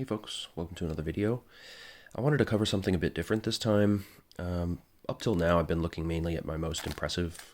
Hey folks, welcome to another video. I wanted to cover something a bit different this time. Up till now I've been looking mainly at my most impressive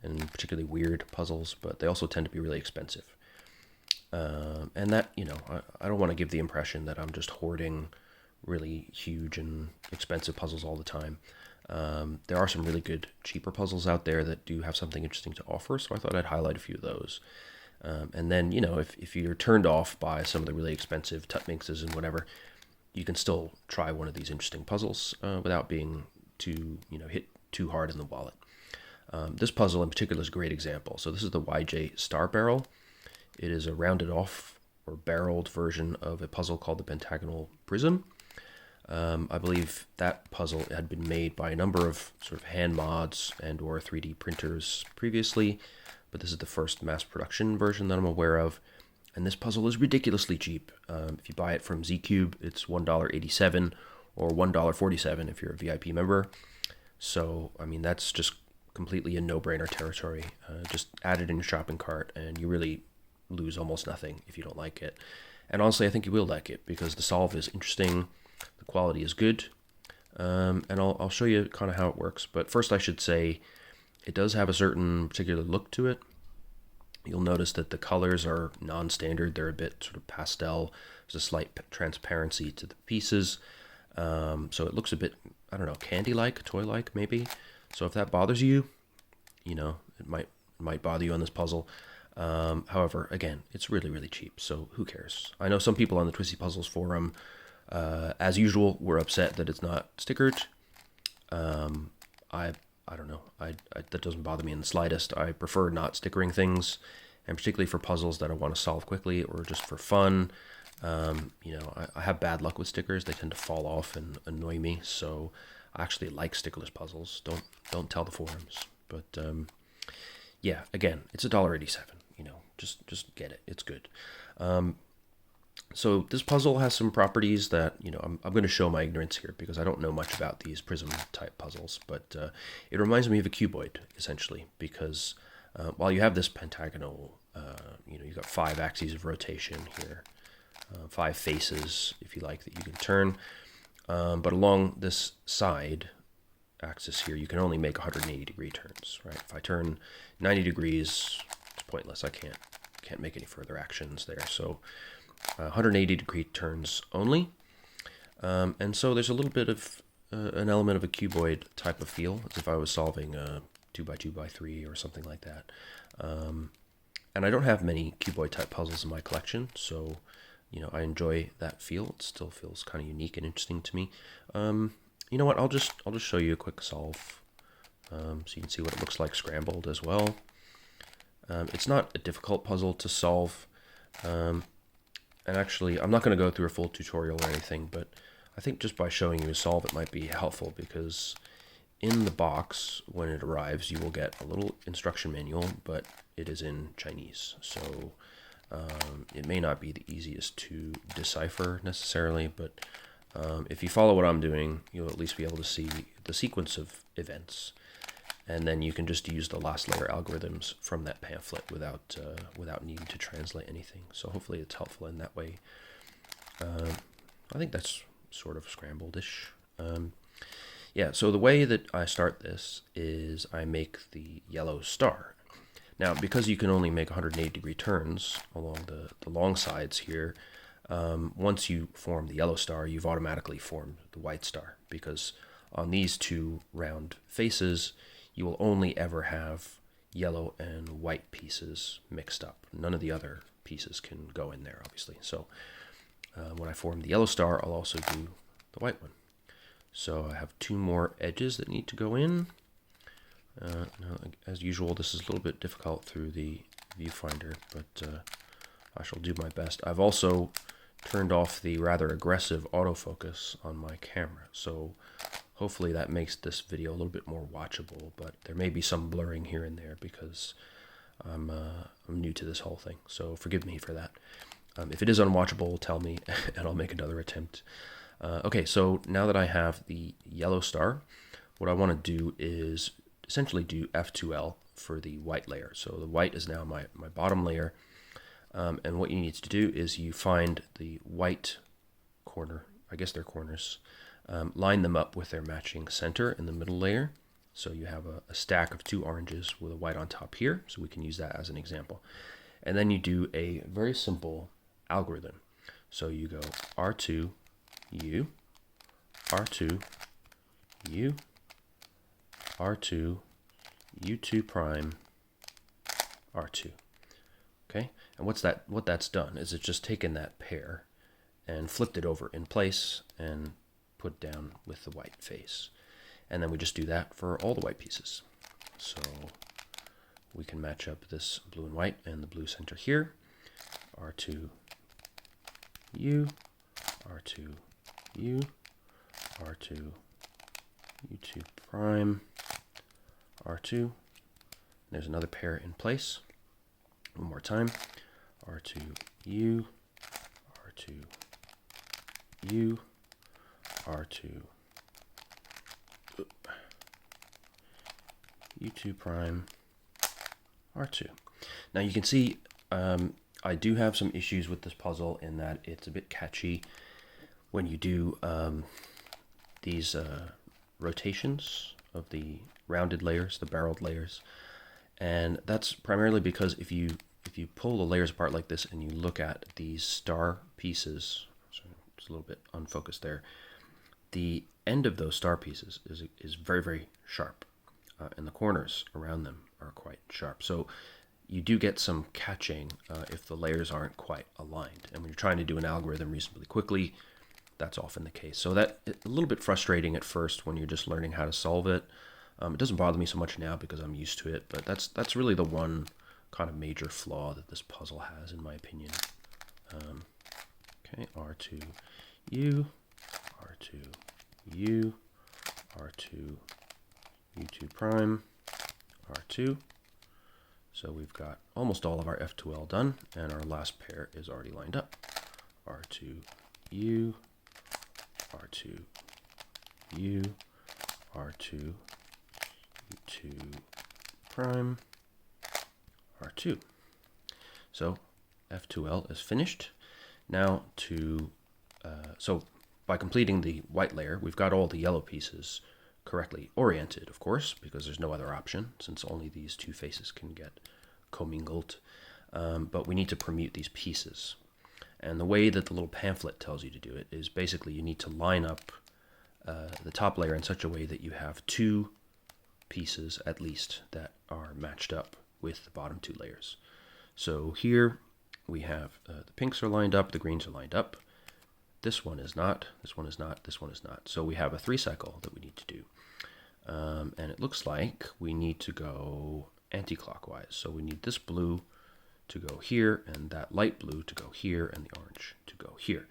and particularly weird puzzles, but they also tend to be really expensive. And that, I don't want to give the impression that I'm just hoarding really huge and expensive puzzles all the time. There are some really good cheaper puzzles out there that do have something interesting to offer, so I thought I'd highlight a few of those. And then, if you're turned off by some of the really expensive tut minxes and whatever, you can still try one of these interesting puzzles without being too, hit too hard in the wallet. This puzzle in particular is a great example. So this is the YJ Star Barrel. It is a rounded off or barreled version of a puzzle called the pentagonal prism. I believe that puzzle had been made by a number of sort of hand mods and or 3D printers previously, but this is the first mass production version that I'm aware of. And this puzzle is ridiculously cheap. If you buy it from Z-Cube, it's $1.87 or $1.47 if you're a VIP member. So, I mean, that's just completely a no-brainer territory. Just add it in your shopping cart and you really lose almost nothing if you don't like it. And honestly, I think you will like it because the solve is interesting, the quality is good, and I'll show you kind of how it works. But first I should say, it does have a certain particular look to it. You'll notice that the colors are non-standard. They're a bit sort of pastel. There's a slight transparency to the pieces. So it looks a bit, I don't know, candy-like, toy-like maybe. So if that bothers you, it might bother you on this puzzle. However, again, it's really, really cheap, so who cares? I know some people on the Twisty Puzzles forum, as usual, were upset that it's not stickered. I don't know. That doesn't bother me in the slightest. I prefer not stickering things, and particularly for puzzles that I want to solve quickly or just for fun. I have bad luck with stickers. They tend to fall off and annoy me, so I actually like stickerless puzzles. Don't tell the forums. But yeah, again, it's $1.87. Just get it. It's good. So this puzzle has some properties that, I'm going to show my ignorance here because I don't know much about these prism type puzzles, but it reminds me of a cuboid essentially because while you have this pentagonal, you've got 5 axes of rotation here, 5 faces, if you like, that you can turn, but along this side axis here, you can only make 180-degree turns, right? If I turn 90 degrees, it's pointless. I can't make any further actions there. So 180-degree turns only. And so there's a little bit of an element of a cuboid type of feel, as if I was solving a 2x2x3 or something like that. And I don't have many cuboid type puzzles in my collection, so I enjoy that feel. It still feels kind of unique and interesting to me. You know what? I'll just show you a quick solve, so you can see what it looks like scrambled as well. It's not a difficult puzzle to solve. And actually, I'm not going to go through a full tutorial or anything, but I think just by showing you a solve, it might be helpful because in the box, when it arrives, you will get a little instruction manual, but it is in Chinese. So it may not be the easiest to decipher necessarily, but if you follow what I'm doing, you'll at least be able to see the sequence of events. And then you can just use the last layer algorithms from that pamphlet without needing to translate anything. So hopefully it's helpful in that way. I think that's sort of scrambled-ish. Yeah, so the way that I start this is I make the yellow star. Now, because you can only make 180-degree turns along the long sides here, once you form the yellow star, you've automatically formed the white star, because on these 2 round faces, you will only ever have yellow and white pieces mixed up. None of the other pieces can go in there, obviously. So when I form the yellow star, I'll also do the white one. So I have 2 more edges that need to go in. Now, as usual, this is a little bit difficult through the viewfinder, but I shall do my best. I've also turned off the rather aggressive autofocus on my camera, so hopefully that makes this video a little bit more watchable, but there may be some blurring here and there because I'm new to this whole thing, so forgive me for that. If it is unwatchable, tell me, and I'll make another attempt. Okay, so now that I have the yellow star, what I want to do is essentially do F2L for the white layer. So the white is now my bottom layer, and what you need to do is you find the white corner, I guess they're corners, line them up with their matching center in the middle layer. So you have a stack of 2 oranges with a white on top here, so we can use that as an example. And then you do a very simple algorithm. So you go R2, U, R2, U, R2, U2 prime, R2. Okay, and what that's done is it's just taken that pair and flipped it over in place and put down with the white face. And then we just do that for all the white pieces. So we can match up this blue and white and the blue center here. R2, U, R2, U, R2, U2 prime, R2. There's another pair in place. One more time. R2, U, R2, U, R2, U2 prime, R2. Now you can see I do have some issues with this puzzle in that it's a bit catchy when you do these rotations of the rounded layers, the barreled layers. And that's primarily because if you pull the layers apart like this and you look at these star pieces, so it's a little bit unfocused there, the end of those star pieces is very, very sharp, and the corners around them are quite sharp. So you do get some catching if the layers aren't quite aligned. And when you're trying to do an algorithm reasonably quickly, that's often the case. So that's a little bit frustrating at first when you're just learning how to solve it. It doesn't bother me so much now because I'm used to it, but that's really the one kind of major flaw that this puzzle has, in my opinion. Okay, R2, U, R2, U, R2, U2 prime, R2. So we've got almost all of our F2L done, and our last pair is already lined up. R2, U, R2, U, R2, U2 prime, R2. So F2L is finished. Now so by completing the white layer, we've got all the yellow pieces correctly oriented, of course, because there's no other option since only these 2 faces can get commingled. But we need to permute these pieces. And the way that the little pamphlet tells you to do it is basically you need to line up the top layer in such a way that you have 2 pieces at least that are matched up with the bottom 2 layers. So here we have the pinks are lined up, the greens are lined up. This one is not, this one is not, this one is not. So we have a 3 cycle that we need to do. And it looks like we need to go anti-clockwise. So we need this blue to go here, and that light blue to go here, and the orange to go here.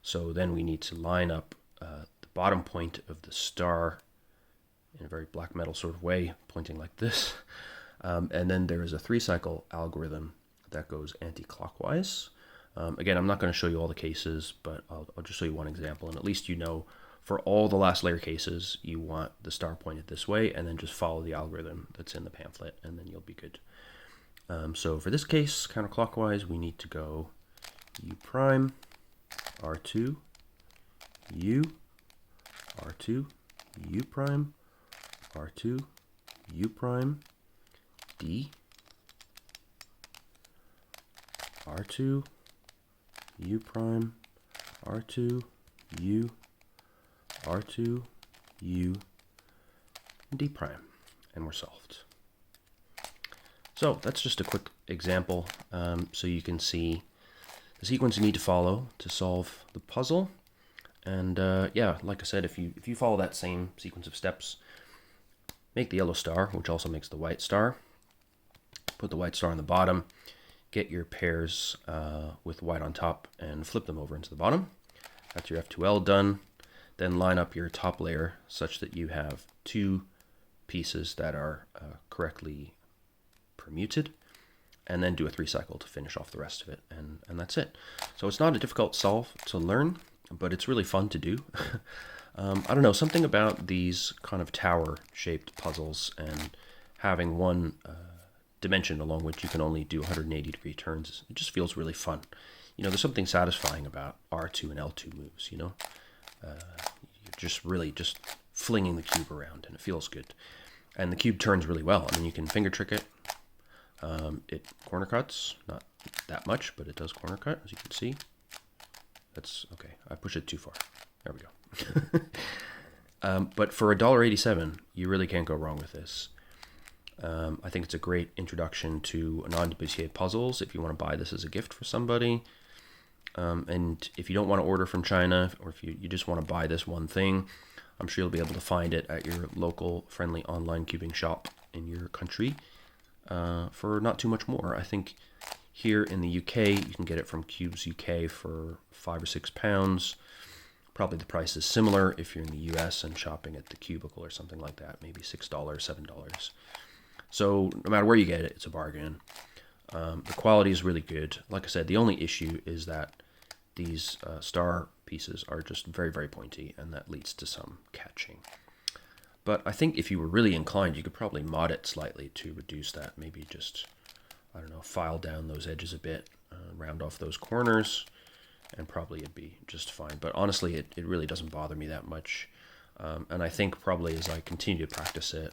So then we need to line up the bottom point of the star in a very black metal sort of way, pointing like this. And then there is a 3 cycle algorithm that goes anti-clockwise. Again, I'm not going to show you all the cases, but I'll just show you one example, and at least you know for all the last layer cases, you want the star pointed this way, and then just follow the algorithm that's in the pamphlet, and then you'll be good. So for this case, counterclockwise, we need to go U prime, R2, U, R2, U prime, R2, U prime, D, R2, U prime, R2, U, R2, U, D prime, and we're solved. So that's just a quick example so you can see the sequence you need to follow to solve the puzzle. And yeah, like I said, if you follow that same sequence of steps, make the yellow star, which also makes the white star, put the white star on the bottom, get your pairs with white on top and flip them over into the bottom. That's your F2L done. Then line up your top layer such that you have 2 pieces that are correctly permuted, and then do a 3 cycle to finish off the rest of it, and that's it. So it's not a difficult solve to learn, but it's really fun to do. I don't know, something about these kind of tower-shaped puzzles and having one dimension along which you can only do 180-degree turns, it just feels really fun. there's something satisfying about R2 and L2 moves, you're just really just flinging the cube around, and it feels good. And the cube turns really well. I mean, you can finger trick it. It corner cuts, not that much, but it does corner cut, as you can see. That's okay. I pushed it too far. There we go. But for $1.87, you really can't go wrong with this. I think it's a great introduction to non-Debussy puzzles if you want to buy this as a gift for somebody. And if you don't want to order from China, or if you just want to buy this one thing, I'm sure you'll be able to find it at your local friendly online cubing shop in your country for not too much more. I think here in the UK, you can get it from Cubes UK for £5 or £6. Probably the price is similar if you're in the US and shopping at the Cubicle or something like that, maybe $6, $7. So no matter where you get it, it's a bargain. The quality is really good. Like I said, the only issue is that these star pieces are just very, very pointy, and that leads to some catching. But I think if you were really inclined, you could probably mod it slightly to reduce that. Maybe just, I don't know, file down those edges a bit, round off those corners, and probably it'd be just fine. But honestly, it really doesn't bother me that much. And I think probably as I continue to practice it,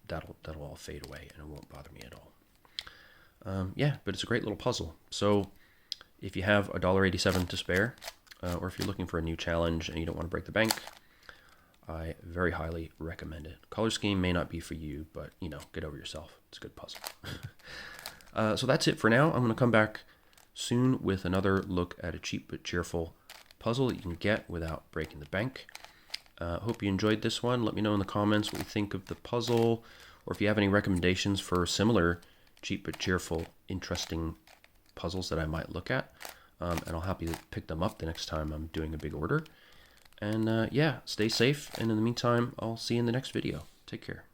that'll all fade away, and it won't bother me at all. Yeah, but it's a great little puzzle. So if you have $1.87 to spare, or if you're looking for a new challenge and you don't want to break the bank, I very highly recommend it. Color scheme may not be for you, but get over yourself. It's a good puzzle. So that's it for now. I'm going to come back soon with another look at a cheap but cheerful puzzle that you can get without breaking the bank. Hope you enjoyed this one. Let me know in the comments what you think of the puzzle, or if you have any recommendations for similar cheap but cheerful, interesting puzzles that I might look at. And I'll happy to pick them up the next time I'm doing a big order. And yeah, stay safe. And in the meantime, I'll see you in the next video. Take care.